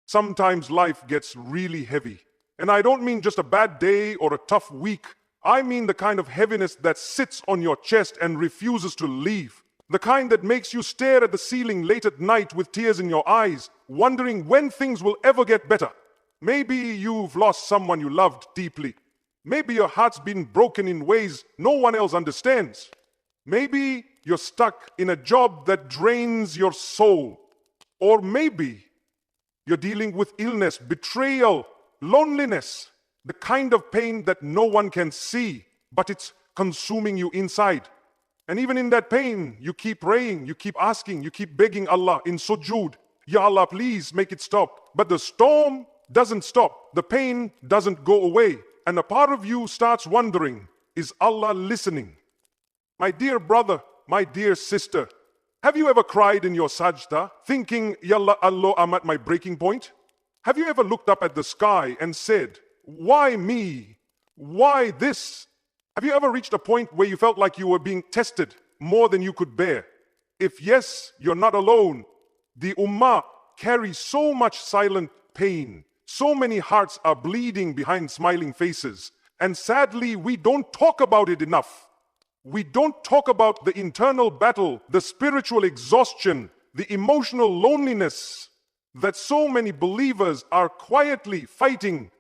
Sometimes life gets really heavy. And I don't mean just a bad day or a tough week. I mean the kind of heaviness that sits on your chest and refuses to leave. The kind that makes you stare at the ceiling late at night with tears in your eyes, wondering when things will ever get better. Maybe you've lost someone you loved deeply. Maybe your heart's been broken in ways no one else understands. Maybe you're stuck in a job that drains your soul. Or maybe you're dealing with illness, betrayal, loneliness, the kind of pain that no one can see, but it's consuming you inside. And even in that pain, you keep praying, you keep asking, you keep begging Allah in sujood, Ya Allah, please make it stop. But the storm doesn't stop. The pain doesn't go away. And a part of you starts wondering, is Allah listening? My dear brother, my dear sister, have you ever cried in your sajda, thinking, Yalla Allah, I'm at my breaking point? Have you ever looked up at the sky and said, why me? Why this? Have you ever reached a point where you felt like you were being tested more than you could bear? If yes, you're not alone. The ummah carries so much silent pain. So many hearts are bleeding behind smiling faces. And sadly, we don't talk about it enough. We don't talk about the internal battle, the spiritual exhaustion, the emotional loneliness that so many believers are quietly fighting.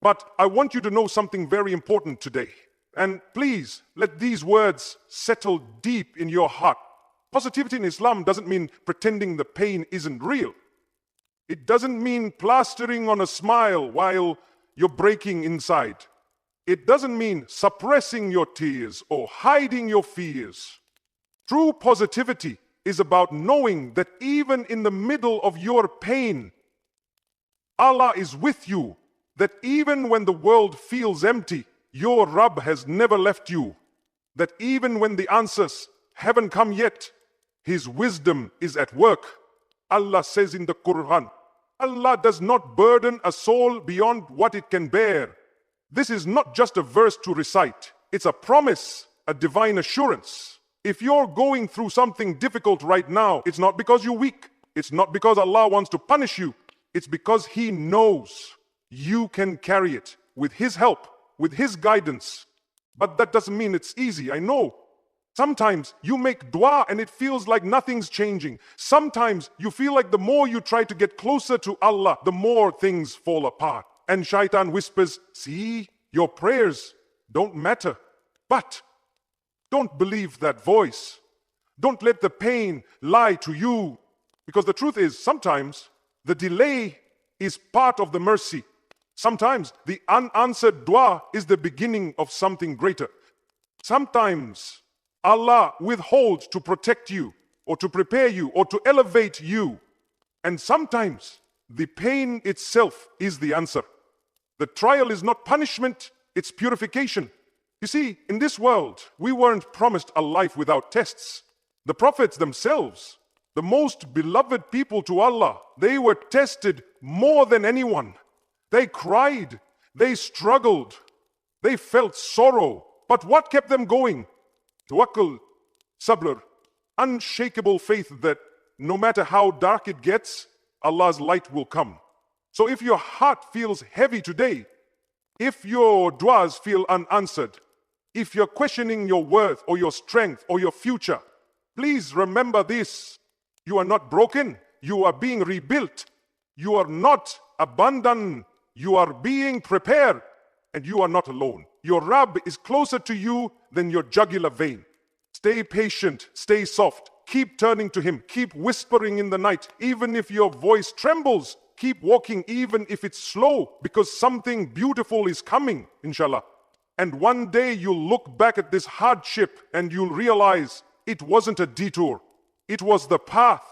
But I want you to know something very important today. And please, let these words settle deep in your heart. Positivity in Islam doesn't mean pretending the pain isn't real. It doesn't mean plastering on a smile while you're breaking inside. It doesn't mean suppressing your tears or hiding your fears. True positivity is about knowing that even in the middle of your pain, Allah is with you. That even when the world feels empty, your Rabb has never left you. That even when the answers haven't come yet, His wisdom is at work. Allah says in the Quran, Allah does not burden a soul beyond what it can bear. This is not just a verse to recite. It's a promise, a divine assurance. If you're going through something difficult right now, it's not because you're weak. It's not because Allah wants to punish you. It's because He knows you can carry it with His help, with His guidance. But that doesn't mean it's easy, I know. Sometimes you make dua and it feels like nothing's changing. Sometimes you feel like the more you try to get closer to Allah, the more things fall apart. And shaitan whispers, see, your prayers don't matter. But don't believe that voice. Don't let the pain lie to you. Because the truth is, sometimes the delay is part of the mercy. Sometimes the unanswered dua is the beginning of something greater. Sometimes Allah withholds to protect you or to prepare you or to elevate you. And sometimes the pain itself is the answer. The trial is not punishment, it's purification. You see, in this world, we weren't promised a life without tests. The prophets themselves, the most beloved people to Allah, they were tested more than anyone. They cried, they struggled, they felt sorrow. But what kept them going? Tawakkul, sabr, unshakable faith that no matter how dark it gets, Allah's light will come. So if your heart feels heavy today, if your duas feel unanswered, if you're questioning your worth or your strength or your future, please remember this. You are not broken. You are being rebuilt. You are not abandoned. You are being prepared. And you are not alone. Your Rabb is closer to you than your jugular vein. Stay patient. Stay soft. Keep turning to Him. Keep whispering in the night. Even if your voice trembles, keep walking even if it's slow, because something beautiful is coming, inshallah. And one day you'll look back at this hardship and you'll realize it wasn't a detour. It was the path.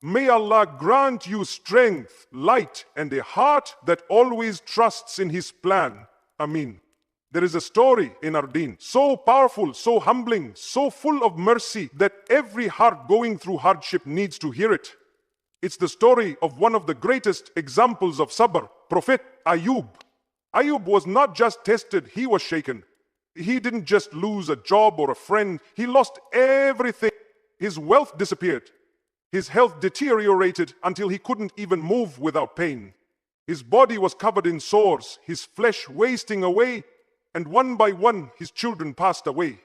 May Allah grant you strength, light, and a heart that always trusts in His plan. Ameen. There is a story in our deen, so powerful, so humbling, so full of mercy that every heart going through hardship needs to hear it. It's the story of one of the greatest examples of sabr, Prophet Ayub. Ayub was not just tested, he was shaken. He didn't just lose a job or a friend, he lost everything. His wealth disappeared. His health deteriorated until he couldn't even move without pain. His body was covered in sores, his flesh wasting away, and one by one his children passed away.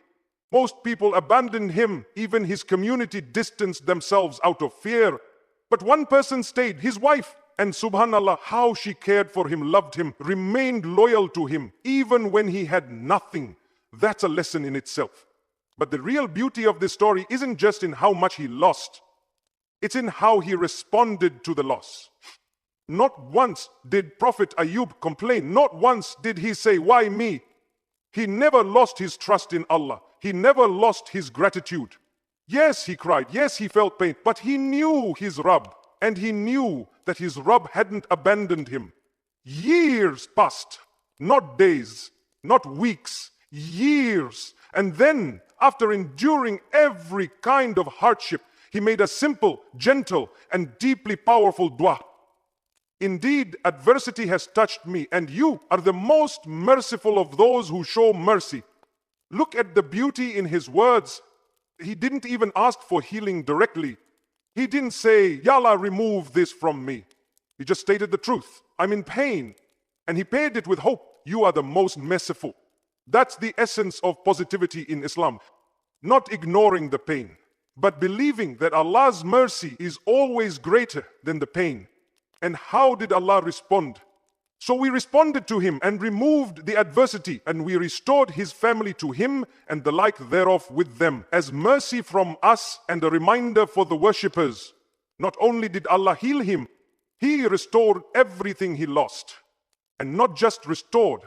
Most people abandoned him, even his community distanced themselves out of fear. But one person stayed, his wife, and subhanallah, how she cared for him, loved him, remained loyal to him, even when he had nothing. That's a lesson in itself. But the real beauty of this story isn't just in how much he lost. It's in how he responded to the loss. Not once did Prophet Ayub complain. Not once did he say, "Why me?" He never lost his trust in Allah. He never lost his gratitude. Yes, he cried. Yes, he felt pain. But he knew his Rabb. And he knew that his Rabb hadn't abandoned him. Years passed. Not days. Not weeks. Years. And then, after enduring every kind of hardship, he made a simple, gentle, and deeply powerful dua. Indeed, adversity has touched me, and you are the most merciful of those who show mercy. Look at the beauty in his words. He didn't even ask for healing directly. He didn't say, "Ya Allah, remove this from me." He just stated the truth. "I'm in pain." And he paired it with hope. You are the most merciful. That's the essence of positivity in Islam. Not ignoring the pain, but believing that Allah's mercy is always greater than the pain. And how did Allah respond? So we responded to him and removed the adversity, and we restored his family to him and the like thereof with them, as mercy from us and a reminder for the worshippers. Not only did Allah heal him, he restored everything he lost. And not just restored,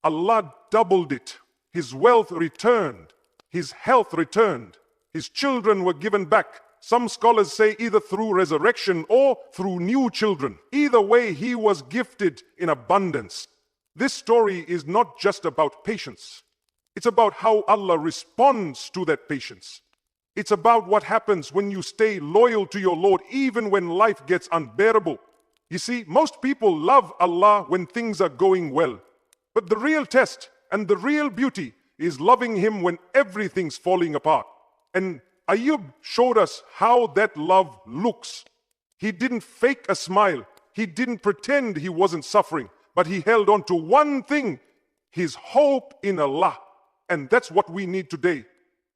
Allah doubled it. His wealth returned, his health returned, his children were given back. Some scholars say either through resurrection or through new children. Either way, he was gifted in abundance. This story is not just about patience. It's about how Allah responds to that patience. It's about what happens when you stay loyal to your Lord even when life gets unbearable. You see, most people love Allah when things are going well. But the real test and the real beauty is loving Him when everything's falling apart. And Ayub showed us how that love looks. He didn't fake a smile. He didn't pretend he wasn't suffering. But he held on to one thing, his hope in Allah. And that's what we need today.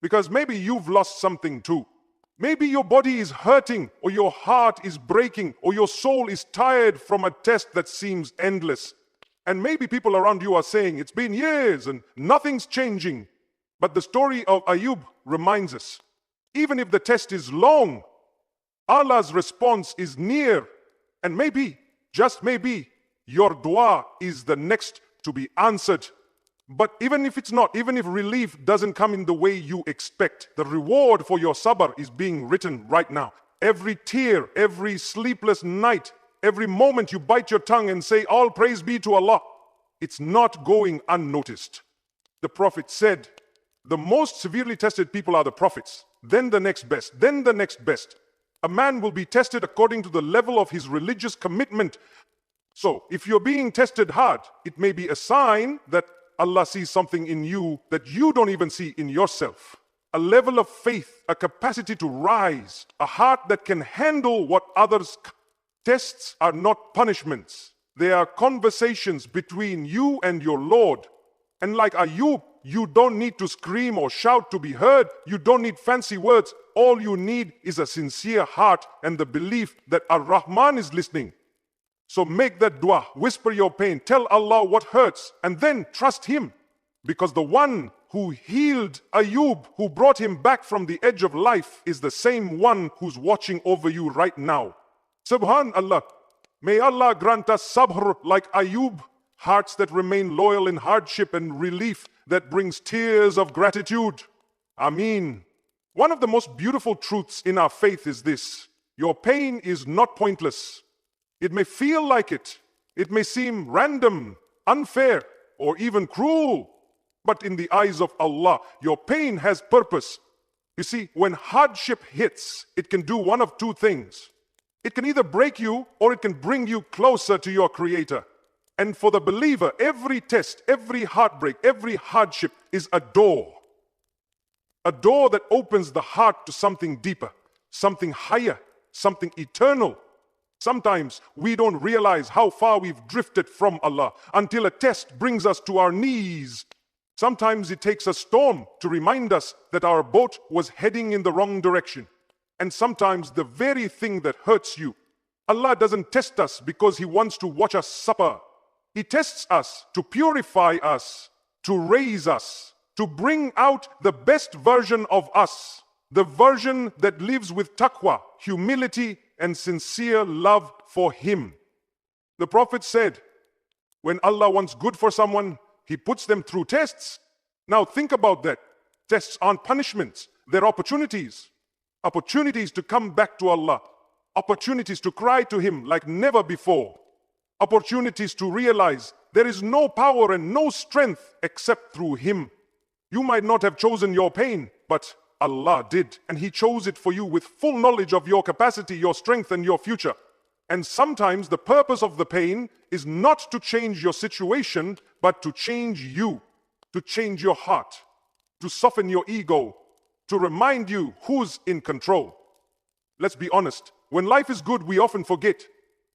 Because maybe you've lost something too. Maybe your body is hurting, or your heart is breaking, or your soul is tired from a test that seems endless. And maybe people around you are saying, "It's been years and nothing's changing." But the story of Ayub reminds us, even if the test is long, Allah's response is near. And maybe, just maybe, your dua is the next to be answered. But even if it's not, even if relief doesn't come in the way you expect, the reward for your sabr is being written right now. Every tear, every sleepless night, every moment you bite your tongue and say, "All praise be to Allah," it's not going unnoticed. The Prophet said, the most severely tested people are the prophets, then the next best, then the next best. A man will be tested according to the level of his religious commitment. So, if you're being tested hard, it may be a sign that Allah sees something in you that you don't even see in yourself. A level of faith, a capacity to rise, a heart that can handle what others. Tests are not punishments. They are conversations between you and your Lord. And like Ayub, you don't need to scream or shout to be heard. You don't need fancy words. All you need is a sincere heart and the belief that Ar-Rahman is listening. So make that dua, whisper your pain, tell Allah what hurts, and then trust Him. Because the one who healed Ayub, who brought him back from the edge of life, is the same one who's watching over you right now. Subhanallah. May Allah grant us sabr like Ayub, hearts that remain loyal in hardship, and relief that brings tears of gratitude. Ameen. One of the most beautiful truths in our faith is this: your pain is not pointless. It may feel like it. It may seem random, unfair, or even cruel. But in the eyes of Allah, your pain has purpose. You see, when hardship hits, it can do one of two things. It can either break you, or it can bring you closer to your Creator. And for the believer, every test, every heartbreak, every hardship is a door. A door that opens the heart to something deeper, something higher, something eternal. Sometimes we don't realize how far we've drifted from Allah until a test brings us to our knees. Sometimes it takes a storm to remind us that our boat was heading in the wrong direction. And sometimes the very thing that hurts you, Allah doesn't test us because He wants to watch us suffer. He tests us to purify us, to raise us, to bring out the best version of us, the version that lives with taqwa, humility, and sincere love for Him. The Prophet said, when Allah wants good for someone, He puts them through tests. Now think about that. Tests aren't punishments, they're opportunities. Opportunities to come back to Allah. Opportunities to cry to Him like never before. Opportunities to realize there is no power and no strength except through Him. You might not have chosen your pain, but Allah did, and He chose it for you with full knowledge of your capacity, your strength, and your future. And sometimes the purpose of the pain is not to change your situation, but to change you, to change your heart, to soften your ego, to remind you who's in control. Let's be honest, when life is good, we often forget.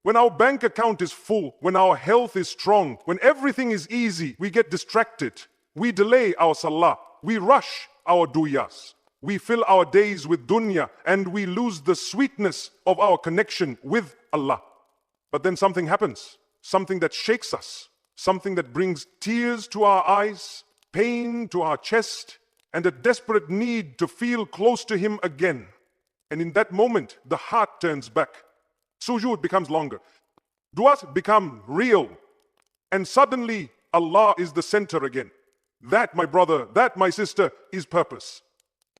When our bank account is full, when our health is strong, when everything is easy, we get distracted. We delay our salah, we rush our duyas. We fill our days with dunya and we lose the sweetness of our connection with Allah. But then something happens, something that shakes us, something that brings tears to our eyes, pain to our chest, and a desperate need to feel close to Him again. And in that moment, the heart turns back. Sujood becomes longer. Du'as become real. And suddenly, Allah is the center again. That, my brother, that, my sister, is purpose.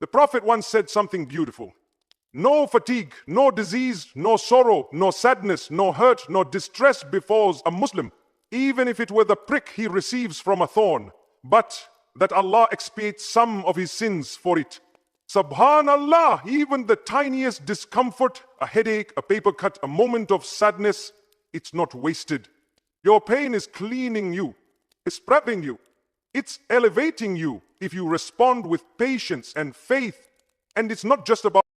The Prophet once said something beautiful. No fatigue, no disease, no sorrow, no sadness, no hurt, no distress befalls a Muslim, even if it were the prick he receives from a thorn, but that Allah expiates some of his sins for it. Subhanallah, even the tiniest discomfort, a headache, a paper cut, a moment of sadness, it's not wasted. Your pain is cleaning you, it's prepping you, it's elevating you if you respond with patience and faith. And it's not just about